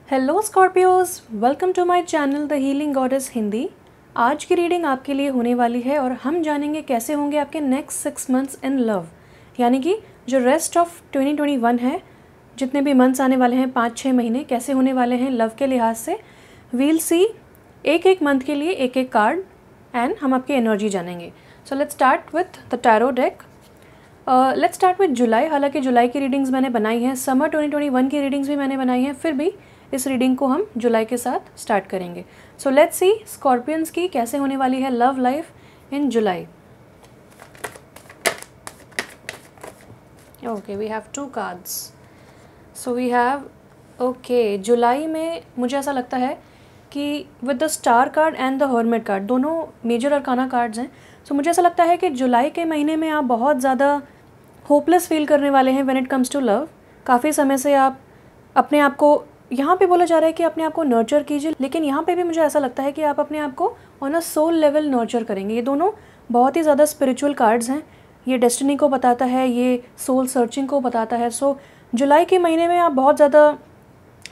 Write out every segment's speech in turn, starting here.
Hello Scorpios, welcome to my channel the healing goddess Hindi. आज की reading आपके लिए होने वाली है और हम जानेंगे कैसे होंगे आपके नेक्स्ट 6 मंथ्स इन लव, यानी कि जो रेस्ट ऑफ 2021 है, जितने भी मंथ्स आने वाले हैं 5-6 महीने कैसे होने वाले हैं लव के लिहाज से। वील सी एक एक मंथ के लिए एक एक कार्ड एंड हम आपकी एनर्जी जानेंगे। So let's start with the tarot deck. Let's start with July. हालांकि जुलाई की रीडिंग्स मैंने बनाई हैं, समर 2021 की रीडिंग्स भी मैंने बनाई हैं, फिर भी इस रीडिंग को हम जुलाई के साथ स्टार्ट करेंगे। सो लेट्स सी स्कॉर्पियंस की कैसे होने वाली है love life in July. Okay, we have 2 cards. So we have जुलाई में मुझे ऐसा लगता है कि with the star card and the hermit card, दोनों मेजर अरकाना कार्ड्स हैं। सो मुझे ऐसा लगता है कि जुलाई के महीने में आप बहुत ज़्यादा होपलेस फील करने वाले हैं when it comes to love. काफ़ी समय से आप अपने आप को, यहाँ पे बोला जा रहा है कि अपने आप को नर्चर कीजिए, लेकिन यहाँ पे भी मुझे ऐसा लगता है कि आप अपने आप को on a soul level nurture करेंगे। ये दोनों बहुत ही ज़्यादा स्पिरिचुअल कार्ड्स हैं। ये डेस्टिनी को बताता है, ये सोल सर्चिंग को बताता है। सो जुलाई के महीने में आप बहुत ज़्यादा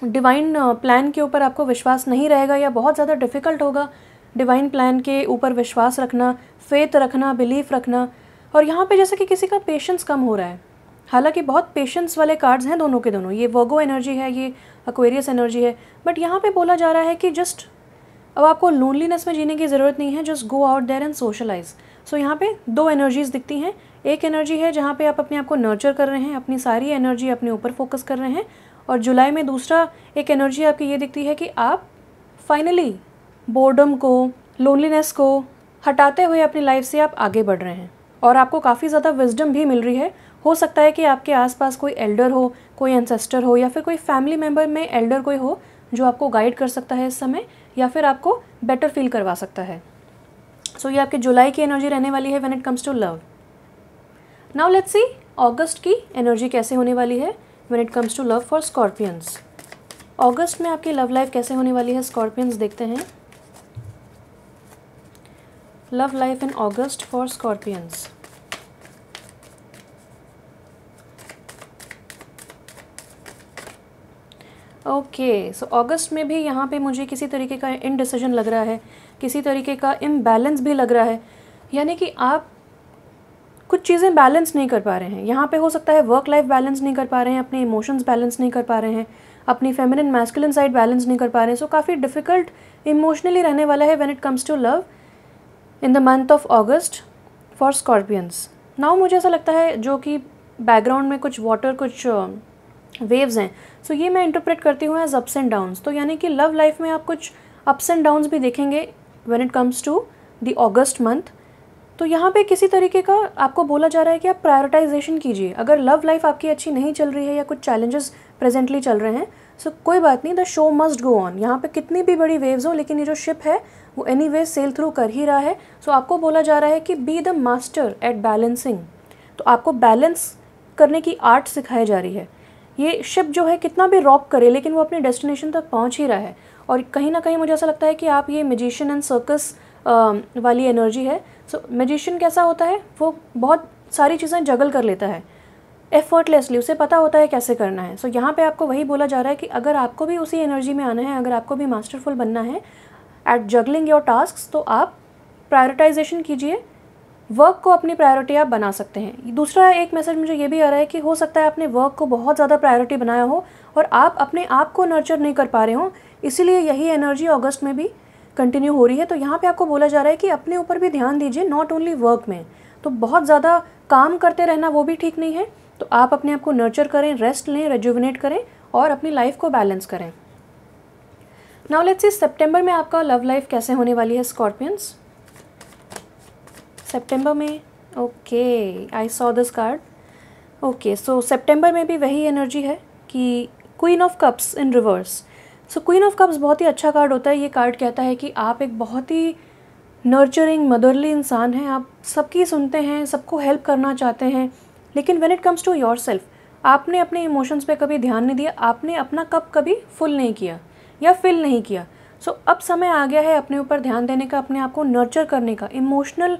डिवाइन प्लान के ऊपर आपको विश्वास नहीं रहेगा, या बहुत ज़्यादा डिफ़िकल्ट होगा डिवाइन प्लान के ऊपर विश्वास रखना, फेथ रखना, बिलीफ रखना। और यहाँ पे जैसे कि किसी का पेशेंस कम हो रहा है। हालांकि बहुत पेशेंस वाले कार्ड्स हैं दोनों के दोनों, ये वर्गो एनर्जी है, ये एक्वेरियस एनर्जी है, बट यहाँ पे बोला जा रहा है कि जस्ट अब आपको लोनलीनेस में जीने की ज़रूरत नहीं है, just go out there and socialise. So यहाँ पे 2 एनर्जीज दिखती हैं। एक एनर्जी है जहाँ पे आप अपने आप को नर्चर कर रहे हैं, अपनी सारी एनर्जी अपने ऊपर फोकस कर रहे हैं, और जुलाई में दूसरा एक एनर्जी आपकी ये दिखती है कि आप फाइनली बोर्डम को, लोनलीनेस को हटाते हुए अपनी लाइफ से आप आगे बढ़ रहे हैं, और आपको काफ़ी ज़्यादा विजडम भी मिल रही है। हो सकता है कि आपके आसपास कोई एल्डर हो, कोई एंसेस्टर हो, या फिर कोई फैमिली मेम्बर में एल्डर कोई हो जो आपको गाइड कर सकता है इस समय, या फिर आपको बेटर फील करवा सकता है। सो ये आपके जुलाई की एनर्जी रहने वाली है when it comes to love. Now let's see अगस्त की एनर्जी कैसे होने वाली है when it comes to love for scorpions. अगस्त में आपकी लव लाइफ कैसे होने वाली है स्कॉर्पियंस, देखते हैं। Love life in August for scorpions. Okay, so अगस्त में भी यहाँ पे मुझे किसी तरीके का इनडिसीजन लग रहा है, किसी तरीके का इम्बैलेंस भी लग रहा है, यानी कि आप कुछ चीज़ें बैलेंस नहीं कर पा रहे हैं। यहाँ पे हो सकता है वर्क लाइफ बैलेंस नहीं कर पा रहे हैं, अपने इमोशंस बैलेंस नहीं कर पा रहे हैं, अपनी फेमिनिन मैस्कुलिन साइड बैलेंस नहीं कर पा रहे हैं। सो काफ़ी डिफ़िकल्ट इमोशनली रहने वाला है when it comes to love in the month of August for Scorpions. Now मुझे ऐसा लगता है जो कि बैकग्राउंड में कुछ वाटर, कुछ वेव्स हैं, सो ये मैं इंटरप्रेट करती हूँ एज अप्स एंड डाउन्स। तो यानी कि लव लाइफ में आप कुछ अप्स एंड डाउन्स भी देखेंगे when it comes to the August month. तो यहाँ पे किसी तरीके का आपको बोला जा रहा है कि आप प्रायोरिटाइजेशन कीजिए। अगर लव लाइफ आपकी अच्छी नहीं चल रही है या कुछ चैलेंजेस प्रेजेंटली चल रहे हैं, सो कोई बात नहीं, the show must go on. यहाँ पे कितनी भी बड़ी वेव्स हो, लेकिन ये जो शिप है वो एनीवे सेल थ्रू कर ही रहा है। सो आपको बोला जा रहा है कि be the master at balancing. तो आपको बैलेंस करने की आर्ट सिखाई जा रही है। ये शिप जो है कितना भी रॉक करे, लेकिन वो अपनी डेस्टिनेशन तक पहुंच ही रहा है। और कहीं ना कहीं मुझे ऐसा लगता है कि आप ये मैजिशियन एंड सर्कस वाली एनर्जी है। सो मैजिशियन कैसा होता है, वो बहुत सारी चीज़ें जगल कर लेता है एफर्टलेसली, उसे पता होता है कैसे करना है। सो यहाँ पे आपको वही बोला जा रहा है कि अगर आपको भी उसी एनर्जी में आना है, अगर आपको भी मास्टरफुल बनना है एट जगलिंग योर टास्क, तो आप प्रायोरिटाइजेशन कीजिए, वर्क को अपनी प्रायोरिटी आप बना सकते हैं। दूसरा एक मैसेज मुझे ये भी आ रहा है कि हो सकता है आपने वर्क को बहुत ज़्यादा प्रायोरिटी बनाया हो और आप अपने आप को नर्चर नहीं कर पा रहे हो, इसीलिए यही एनर्जी अगस्त में भी कंटिन्यू हो रही है। तो यहाँ पे आपको बोला जा रहा है कि अपने ऊपर भी ध्यान दीजिए, नॉट ओनली वर्क में। तो बहुत ज़्यादा काम करते रहना वो भी ठीक नहीं है, तो आप अपने आप को नर्चर करें, रेस्ट लें, रेजुविनेट करें और अपनी लाइफ को बैलेंस करें। नाउ लेट्स सी सितंबर में आपका लव लाइफ कैसे होने वाली है स्कॉर्पियंस। सितंबर में, okay, I saw this card. Okay, so सितंबर में भी वही एनर्जी है कि queen of cups in reverse. So queen of cups बहुत ही अच्छा कार्ड होता है। ये कार्ड कहता है कि आप एक बहुत ही नर्चरिंग, मदरली इंसान हैं। आप सबकी सुनते हैं, सबको हेल्प करना चाहते हैं, लेकिन when it comes to yourself, आपने अपने इमोशंस पे कभी ध्यान नहीं दिया, आपने अपना कप कभी फुल नहीं किया या फिल नहीं किया। सो अब समय आ गया है अपने ऊपर ध्यान देने का, अपने आप को नर्चर करने का। इमोशनल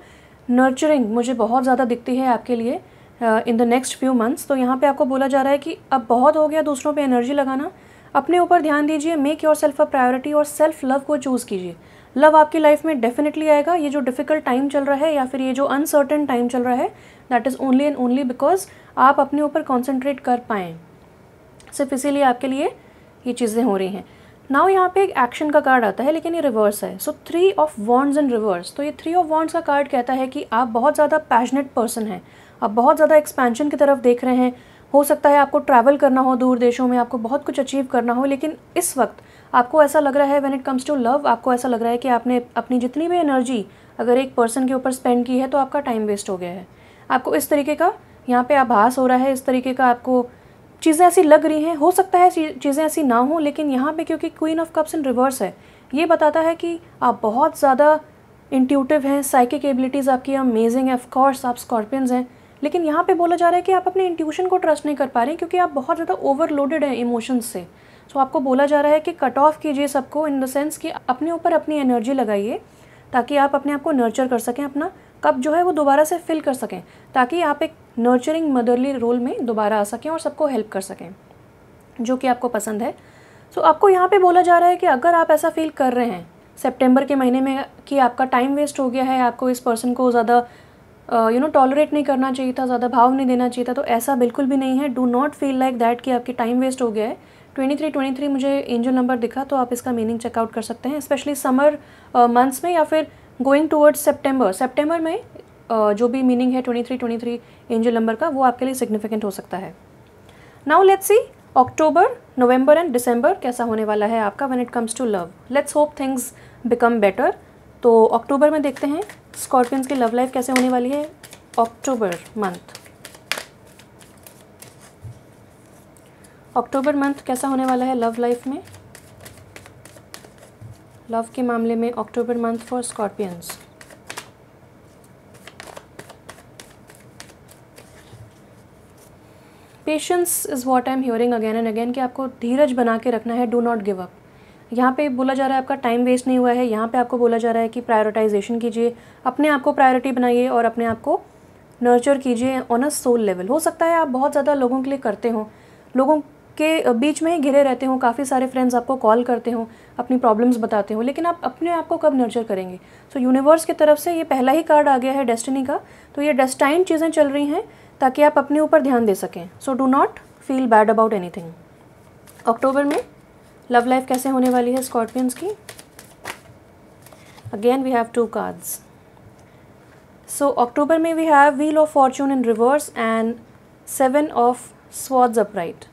नर्चरिंग मुझे बहुत ज़्यादा दिखती है आपके लिए in the next few months. तो यहाँ पे आपको बोला जा रहा है कि अब बहुत हो गया दूसरों पे एनर्जी लगाना, अपने ऊपर ध्यान दीजिए, make your self a priority और सेल्फ लव को चूज़ कीजिए। लव आपकी लाइफ में डेफिनेटली आएगा। ये जो डिफ़िकल्ट टाइम चल रहा है या फिर ये जो अनसर्टेन टाइम चल रहा है, that is only and only because आप अपने ऊपर कॉन्सेंट्रेट कर पाएँ, सिर्फ इसीलिए आपके लिए ये चीज़ें हो रही हैं। नाउ यहाँ पे एक एक्शन का कार्ड आता है, लेकिन ये रिवर्स है। सो 3 ऑफ वॉन्ड्स इन रिवर्स। तो ये 3 ऑफ वॉन्ड्स का कार्ड कहता है कि आप बहुत ज़्यादा पैशनेट पर्सन हैं, आप बहुत ज़्यादा एक्सपेंशन की तरफ देख रहे हैं। हो सकता है आपको ट्रैवल करना हो दूर देशों में, आपको बहुत कुछ अचीव करना हो, लेकिन इस वक्त आपको ऐसा लग रहा है when it comes to love, आपको ऐसा लग रहा है कि आपने अपनी जितनी भी एनर्जी अगर एक पर्सन के ऊपर स्पेंड की है तो आपका टाइम वेस्ट हो गया है। आपको इस तरीके का यहाँ पे आभास हो रहा है, इस तरीके का आपको चीज़ें ऐसी लग रही हैं। हो सकता है चीज़ें ऐसी ना हो, लेकिन यहाँ पे क्योंकि queen of cups in reverse है, ये बताता है कि आप बहुत ज़्यादा इंट्यूटिव हैं, साइकिक एबिलिटीज़ आपकी अमेजिंग है। ऑफ कोर्स आप स्कॉर्पियंस हैं, लेकिन यहाँ पे बोला जा रहा है कि आप अपने इंट्यूशन को ट्रस्ट नहीं कर पा रहे हैं क्योंकि आप बहुत ज़्यादा ओवरलोडेड हैं इमोशंस से। सो आपको बोला जा रहा है कि कट ऑफ कीजिए सबको, इन द सेंस कि अपने ऊपर अपनी एनर्जी लगाइए ताकि आप अपने आप को नर्चर कर सकें, अपना कप जो है वो दोबारा से फिल कर सकें, ताकि आप एक नर्चरिंग मदरली रोल में दोबारा आ सकें और सबको हेल्प कर सकें जो कि आपको पसंद है। सो आपको यहाँ पे बोला जा रहा है कि अगर आप ऐसा फील कर रहे हैं सितंबर के महीने में कि आपका टाइम वेस्ट हो गया है, आपको इस पर्सन को ज़्यादा टॉलरेट नहीं करना चाहिए था, ज़्यादा भाव नहीं देना चाहिए था, तो ऐसा बिल्कुल भी नहीं है। Do not feel like that कि आपकी टाइम वेस्ट हो गया है। 23 मुझे एंजल नंबर दिखा, तो आप इसका मीनिंग चेकआउट कर सकते हैं, स्पेशली समर मंथ्स में या फिर गोइंग टूवर्ड्स सेप्टेम्बर में जो भी मीनिंग है 23 एंजल नंबर का, वो आपके लिए सिग्निफिकेंट हो सकता है। Now let's see October, November and December कैसा होने वाला है आपका when it comes to love. Let's hope things become better. तो अक्टूबर में देखते हैं स्कॉर्पियंस की लव लाइफ कैसे होने वाली है। अक्टूबर मंथ कैसा होने वाला है लव लाइफ में, लव के मामले में October month for scorpions. Patience is what I am hearing again and again, कि आपको धीरज बना के रखना है, डू नॉट गिव अप। यहाँ पे बोला जा रहा है आपका टाइम वेस्ट नहीं हुआ है, यहाँ पे आपको बोला जा रहा है कि प्रायोरिटाइजेशन कीजिए, अपने आप को प्रायोरिटी बनाइए और अपने आप को नर्चर कीजिए ऑन अ सोल लेवल। हो सकता है आप बहुत ज़्यादा लोगों के लिए करते हो, लोगों के बीच में ही घिरे रहते हो, काफ़ी सारे फ्रेंड्स आपको कॉल करते हो, अपनी प्रॉब्लम्स बताते हो, लेकिन आप अपने आप को कब नर्चर करेंगे। सो यूनिवर्स की तरफ से ये पहला ही कार्ड आ गया है डेस्टिनी का, तो ये डेस्टाइन चीज़ें चल रही हैं ताकि आप अपने ऊपर ध्यान दे सकें। So do not feel bad about anything. अक्टूबर में लव लाइफ कैसे होने वाली है स्कॉर्पियंस की। Again we have 2 cards. So अक्टूबर में we have wheel of fortune in reverse and 7 of swords upright.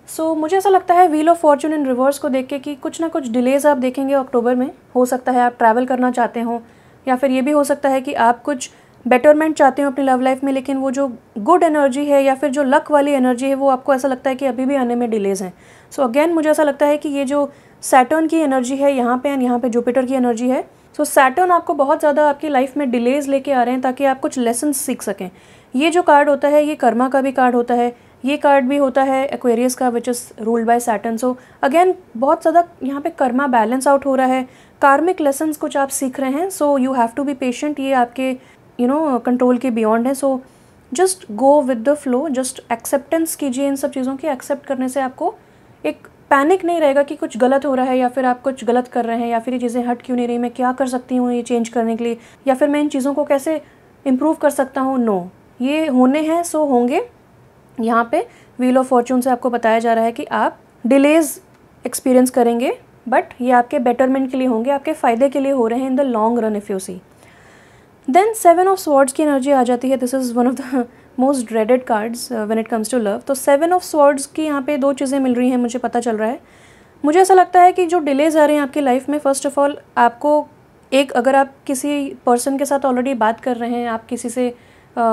So मुझे ऐसा लगता है wheel of fortune in reverse को देख के कि कुछ ना कुछ डिलेज़ आप देखेंगे अक्टूबर में। हो सकता है आप ट्रैवल करना चाहते हो, या फिर ये भी हो सकता है कि आप कुछ बेटरमेंट चाहते हो अपनी लव लाइफ में, लेकिन वो जो गुड एनर्जी है या फिर जो लक वाली एनर्जी है वो आपको ऐसा लगता है कि अभी भी आने में डिलेज़ हैं। सो अगेन मुझे ऐसा लगता है कि ये जो सैटर्न की एनर्जी है यहाँ पे एंड यहाँ पे जुपिटर की एनर्जी है, सो सैटर्न आपको बहुत ज़्यादा आपकी लाइफ में डिलेज़ लेके आ रहे हैं ताकि आप कुछ लेसन्स सीख सकें। ये जो कार्ड होता है ये कर्मा का भी कार्ड होता है, ये कार्ड भी होता है एक्वेरियस का which is ruled by Saturn. So again बहुत ज़्यादा यहाँ पे कर्मा बैलेंस आउट हो रहा है, कार्मिक लेसन्स कुछ आप सीख रहे हैं। So you have to be patient, ये आपके कंट्रोल के बियॉन्ड है। So just go with the flow, just acceptance कीजिए इन सब चीज़ों की। एक्सेप्ट करने से आपको एक पैनिक नहीं रहेगा कि कुछ गलत हो रहा है या फिर आप कुछ गलत कर रहे हैं या फिर ये चीज़ें हट क्यों नहीं रही, मैं क्या कर सकती हूँ ये चेंज करने के लिए, या फिर मैं इन चीज़ों को कैसे इम्प्रूव कर सकता हूँ। नो, ये होने हैं सो होंगे। यहाँ पे व्हील ऑफ फॉर्चून से आपको बताया जा रहा है कि आप डिलेज एक्सपीरियंस करेंगे, बट ये आपके बेटरमेंट के लिए होंगे, आपके फ़ायदे के लिए हो रहे हैं in the long run if you see. Then 7 of swords की एनर्जी आ जाती है। This is one of the most dreaded cards when it comes to love. तो 7 ऑफ स्वॉर्ड्स की यहाँ पे 2 चीज़ें मिल रही हैं, मुझे पता चल रहा है। मुझे ऐसा लगता है कि जो डिलेज आ रहे हैं आपकी लाइफ में, फ़र्स्ट ऑफ ऑल आपको अगर आप किसी पर्सन के साथ ऑलरेडी बात कर रहे हैं, आप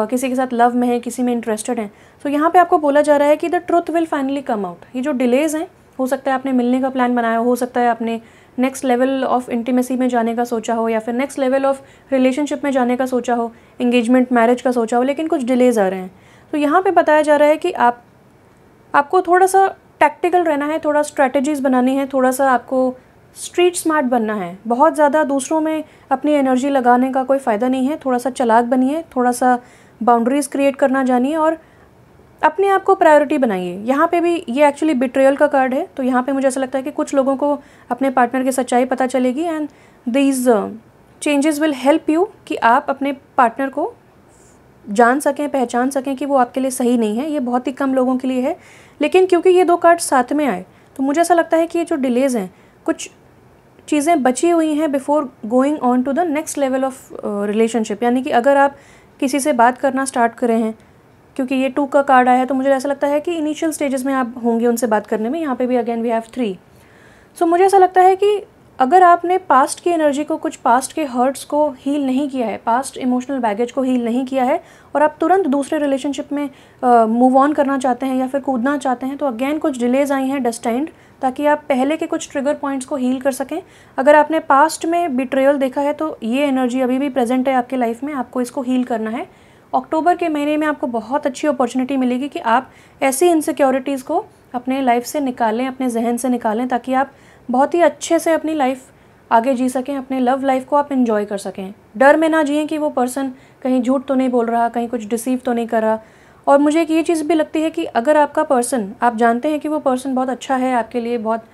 किसी के साथ लव में हैं, किसी में इंटरेस्टेड हैं, तो यहाँ पे आपको बोला जा रहा है कि the truth will finally come out. ये जो डिलेज़ हैं, हो सकता है आपने मिलने का प्लान बनाया हो सकता है आपने नेक्स्ट लेवल ऑफ इंटीमेसी में जाने का सोचा हो, या फिर नेक्स्ट लेवल ऑफ रिलेशनशिप में जाने का सोचा हो, एंगेजमेंट मैरिज का सोचा हो, लेकिन कुछ डिलेज़ आ रहे हैं। तो यहाँ पे बताया जा रहा है कि आपको थोड़ा सा टैक्टिकल रहना है, थोड़ा स्ट्रैटेजीज़ बनानी है, थोड़ा सा आपको स्ट्रीट स्मार्ट बनना है। बहुत ज़्यादा दूसरों में अपनी एनर्जी लगाने का कोई फ़ायदा नहीं है। थोड़ा सा चालाक बनिए, थोड़ा सा बाउंड्रीज़ क्रिएट करना जानिए और अपने आप को प्रायोरिटी बनाइए। यहाँ पे भी ये एक्चुअली बिट्रेयल का कार्ड है, तो यहाँ पे मुझे ऐसा लगता है कि कुछ लोगों को अपने पार्टनर की सच्चाई पता चलेगी and these changes will help you कि आप अपने पार्टनर को जान सकें, पहचान सकें कि वो आपके लिए सही नहीं है। ये बहुत ही कम लोगों के लिए है, लेकिन क्योंकि ये 2 कार्ड साथ में आए तो मुझे ऐसा लगता है कि ये जो डिलेज़ हैं, कुछ चीज़ें बची हुई हैं before going on to the next level of relationship. यानी कि अगर आप किसी से बात करना स्टार्ट करें हैं, क्योंकि ये 2 का कार्ड आया है, तो मुझे ऐसा लगता है कि इनिशियल स्टेजेस में आप होंगे उनसे बात करने में। यहाँ पे भी अगेन वी हैव 3। सो मुझे ऐसा लगता है कि अगर आपने पास्ट की एनर्जी को, कुछ पास्ट के हर्ट्स को हील नहीं किया है, पास्ट इमोशनल बैगेज को हील नहीं किया है, और आप तुरंत दूसरे रिलेशनशिप में मूव ऑन करना चाहते हैं या फिर कूदना चाहते हैं, तो अगेन कुछ डिलेज आई हैं डेस्टाइंड, ताकि आप पहले के कुछ ट्रिगर पॉइंट्स को हील कर सकें। अगर आपने पास्ट में बिट्रेयल देखा है तो ये एनर्जी अभी भी प्रेजेंट है आपके लाइफ में, आपको इसको हील करना है। अक्टूबर के महीने में आपको बहुत अच्छी अपॉर्चुनिटी मिलेगी कि आप ऐसी इनसिक्योरिटीज़ को अपने लाइफ से निकालें, अपने जहन से निकालें, ताकि आप बहुत ही अच्छे से अपनी लाइफ आगे जी सकें, अपने लव लाइफ को आप एंजॉय कर सकें। डर में ना जिएं कि वो पर्सन कहीं झूठ तो नहीं बोल रहा, कहीं कुछ डिसीव तो नहीं कर रहा। और मुझे एक ये चीज़ भी लगती है कि अगर आपका पर्सन, आप जानते हैं कि वो पर्सन बहुत अच्छा है आपके लिए, बहुत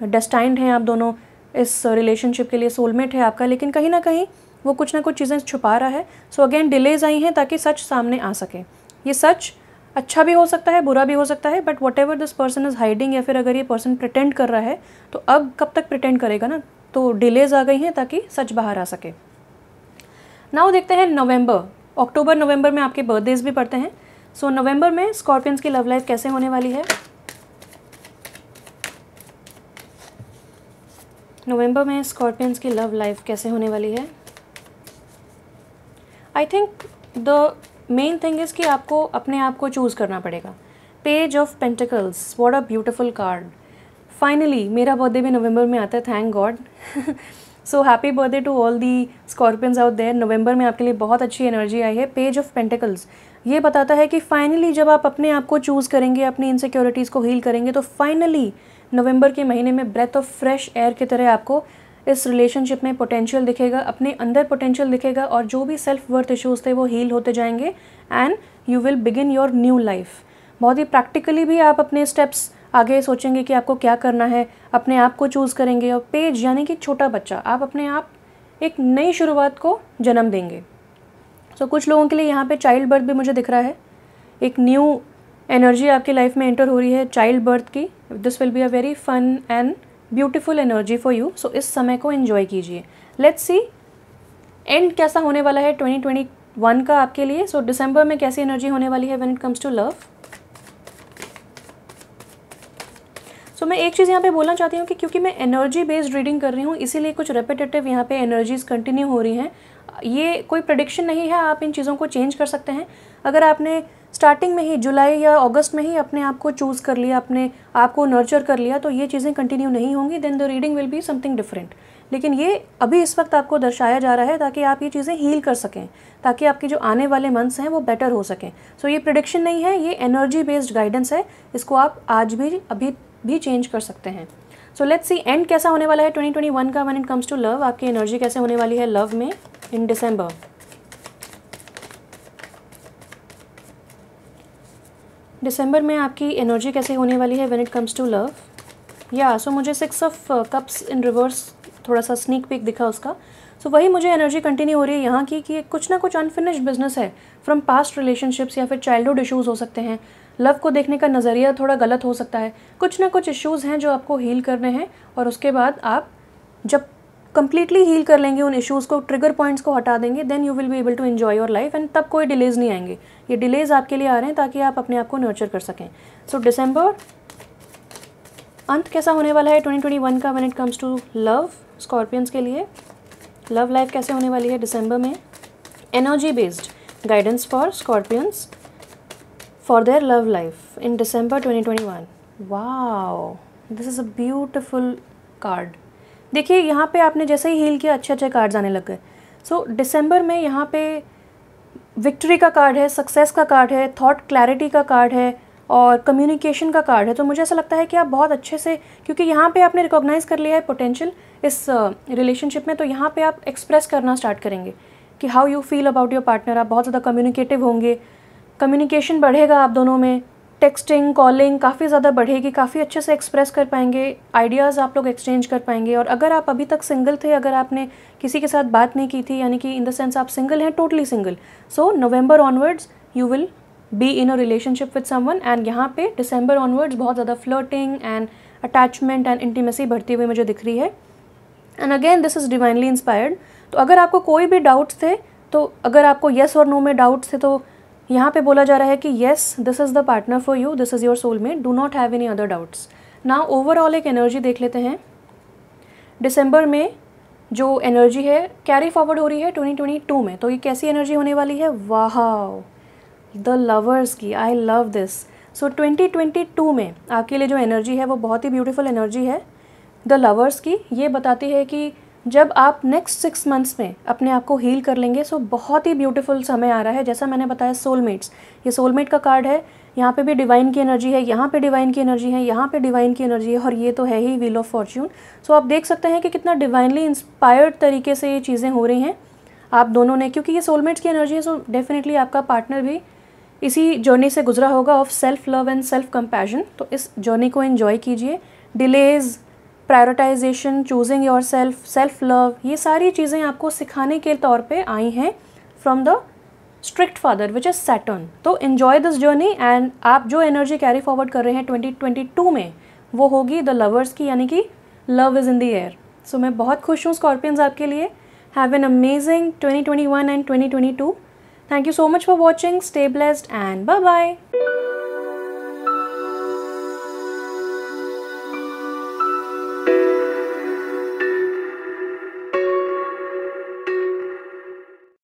डेस्टाइंड हैं आप दोनों इस रिलेशनशिप के लिए, सोलमेट है आपका, लेकिन कहीं ना कहीं वो कुछ ना कुछ चीज़ें छुपा रहा है। सो अगेन डिलेज आई हैं ताकि सच सामने आ सके। ये सच अच्छा भी हो सकता है, बुरा भी हो सकता है, but what ever this person is hiding, या फिर अगर ये पर्सन प्रिटेंड कर रहा है तो अब कब तक प्रिटेंड करेगा ना, तो डिलेज आ गई हैं ताकि सच बाहर आ सके। नाउ देखते हैं नवंबर, अक्टूबर नवंबर में आपके बर्थडेज भी पड़ते हैं। सो नवंबर में स्कॉर्पियंस की लव लाइफ कैसे होने वाली है? नवंबर में स्कॉर्पियंस की लव लाइफ कैसे होने वाली है? I think the main thing is कि आपको अपने आप को चूज़ करना पड़ेगा। Page of pentacles, what a beautiful card. Finally मेरा बर्थडे भी नवंबर में आता है, thank God. So happy birthday to all the scorpions out there. नवंबर में आपके लिए बहुत अच्छी एनर्जी आई है। पेज ऑफ पेंटिकल्स ये बताता है कि फाइनली जब आप अपने आप को चूज़ करेंगे, अपनी इनसिक्योरिटीज़ को हील करेंगे, तो फाइनली नवंबर के महीने में ब्रेथ ऑफ फ्रेश एयर की तरह आपको इस रिलेशनशिप में पोटेंशियल दिखेगा, अपने अंदर पोटेंशियल दिखेगा, और जो भी सेल्फ वर्थ इश्यूज़ थे वो हील होते जाएंगे and you will begin your new life. बहुत ही प्रैक्टिकली भी आप अपने स्टेप्स आगे सोचेंगे कि आपको क्या करना है, अपने आप को चूज़ करेंगे। और पेज यानी कि छोटा बच्चा, आप अपने आप एक नई शुरुआत को जन्म देंगे। सो कुछ लोगों के लिए यहाँ पे चाइल्ड बर्थ भी मुझे दिख रहा है, एक न्यू एनर्जी आपकी लाइफ में एंटर हो रही है चाइल्ड बर्थ की। This will be a very fun and beautiful energy for you. So इस समय को एंजॉय कीजिए। लेट्स सी एंड कैसा होने वाला है 2021 का आपके लिए। सो दिसंबर में कैसी एनर्जी होने वाली है when it comes to love. So मैं एक चीज़ यहाँ पे बोलना चाहती हूँ कि क्योंकि मैं एनर्जी बेस्ड रीडिंग कर रही हूँ, इसीलिए कुछ रेपिटेटिव यहाँ पे एनर्जीज कंटिन्यू हो रही हैं। ये कोई प्रेडिक्शन नहीं है, आप इन चीज़ों को चेंज कर सकते हैं। अगर आपने स्टार्टिंग में ही जुलाई या अगस्त में ही अपने आप को चूज़ कर लिया, अपने आप को नर्चर कर लिया, तो ये चीज़ें कंटिन्यू नहीं होंगी, then the reading will be something different. लेकिन ये अभी इस वक्त आपको दर्शाया जा रहा है ताकि आप ये चीज़ें हील कर सकें, ताकि आपके जो आने वाले मंथ्स हैं वो बेटर हो सकें। सो ये प्रेडिक्शन नहीं है, ये एनर्जी बेस्ड गाइडेंस है। इसको आप आज भी अभी भी चेंज कर सकते हैं। सो लेट्स सी एंड कैसा होने वाला है 2021 का when it comes to love. आपकी एनर्जी कैसे होने वाली है लव में इन दिसंबर। दिसंबर में आपकी एनर्जी कैसे होने वाली है when it comes to love. या सो मुझे 6 ऑफ कप्स इन रिवर्स थोड़ा सा स्नीक पिक दिखा उसका। सो वही मुझे एनर्जी कंटिन्यू हो रही है यहाँ की कि कुछ ना कुछ अनफिनिश्ड बिजनेस है फ्रॉम पास्ट रिलेशनशिप्स, या फिर चाइल्डहुड इश्यूज़ हो सकते हैं। लव को देखने का नज़रिया थोड़ा गलत हो सकता है। कुछ ना कुछ इश्यूज़ हैं जो आपको हील करने हैं, और उसके बाद आप जब कंप्लीटली हील कर लेंगे उन इश्यूज़ को, ट्रिगर पॉइंट्स को हटा देंगे, then you will be able to enjoy your life and तब कोई डिलेज नहीं आएंगे। ये डिलेज आपके लिए आ रहे हैं ताकि आप अपने आप को नर्चर कर सकें। सो दिसंबर अंत कैसा होने वाला है 2021 का when it comes to love Scorpions के लिए। लव लाइफ कैसे होने वाली है दिसंबर में। Energy based guidance for Scorpions for their love life in December 2021। Wow, this is a beautiful card. देखिए यहाँ पे आपने जैसे ही हील किया अच्छे अच्छे कार्ड्स आने लग गए। सो दिसंबर में यहाँ पे विक्ट्री का कार्ड है, सक्सेस का कार्ड है, थॉट क्लैरिटी का कार्ड है, और कम्युनिकेशन का कार्ड है। तो मुझे ऐसा लगता है कि आप बहुत अच्छे से, क्योंकि यहाँ पे आपने रिकॉग्नाइज़ कर लिया है पोटेंशियल इस रिलेशनशिप में, तो यहाँ पे आप एक्सप्रेस करना स्टार्ट करेंगे कि how you feel about your partner. आप बहुत ज़्यादा कम्युनिकेटिव होंगे, कम्युनिकेशन बढ़ेगा आप दोनों में, टेक्सटिंग, कॉलिंग काफ़ी ज़्यादा बढ़ेगी, काफ़ी अच्छे से एक्सप्रेस कर पाएंगे, आइडियाज़ आप लोग एक्सचेंज कर पाएंगे। और अगर आप अभी तक सिंगल थे, अगर आपने किसी के साथ बात नहीं की थी, यानी कि इन द सेंस आप सिंगल हैं, totally single, so November onwards you will be in a relationship with someone. And यहाँ पे दिसंबर ऑनवर्ड्स बहुत ज़्यादा flirting and attachment and intimacy बढ़ती हुई मुझे दिख रही है। And again this is divinely inspired. तो अगर आपको कोई भी डाउट्स थे, तो अगर आपको येस और नो में डाउट्स थे, तो यहाँ पे बोला जा रहा है कि yes, this is the partner for you, this is your soulmate, do not have any other doubts. Now overall एक एनर्जी देख लेते हैं। दिसंबर में जो एनर्जी है कैरी फॉरवर्ड हो रही है 2022 में, तो ये कैसी एनर्जी होने वाली है? वाह, द लवर्स की। I love this. सो 2022 में आपके लिए जो एनर्जी है वो बहुत ही ब्यूटीफुल एनर्जी है द लवर्स की। ये बताती है कि जब आप नेक्स्ट 6 मंथ्स में अपने आप को हील कर लेंगे, सो बहुत ही ब्यूटीफुल समय आ रहा है। जैसा मैंने बताया सोलमेट्स, ये सोलमेट का कार्ड है, यहाँ पे भी डिवाइन की एनर्जी है, यहाँ पे डिवाइन की एनर्जी है, यहाँ पे डिवाइन की एनर्जी है, और ये तो है ही व्हील ऑफ फॉर्च्यून। सो आप देख सकते हैं कि कितना डिवाइनली इंस्पायर्ड तरीके से ये चीज़ें हो रही हैं आप दोनों ने, क्योंकि ये सोलमेट्स की एनर्जी है। सो डेफिनेटली आपका पार्टनर भी इसी जर्नी से गुजरा होगा of self love and self compassion. तो इस जर्नी को एंजॉय कीजिए। Delays, prioritisation, choosing your self, self love, ये सारी चीज़ें आपको सिखाने के तौर पे आई हैं from the strict father which is Saturn. तो एन्जॉय दिस जर्नी। एंड आप जो एनर्जी कैरी फॉरवर्ड कर रहे हैं 2022 में, वो होगी द लवर्स की, यानी कि love is in the air. So मैं बहुत खुश हूँ स्कॉर्पियंस आपके लिए। Have an amazing 2021 and 2022। Thank you so much for watching. Stay blessed and bye bye.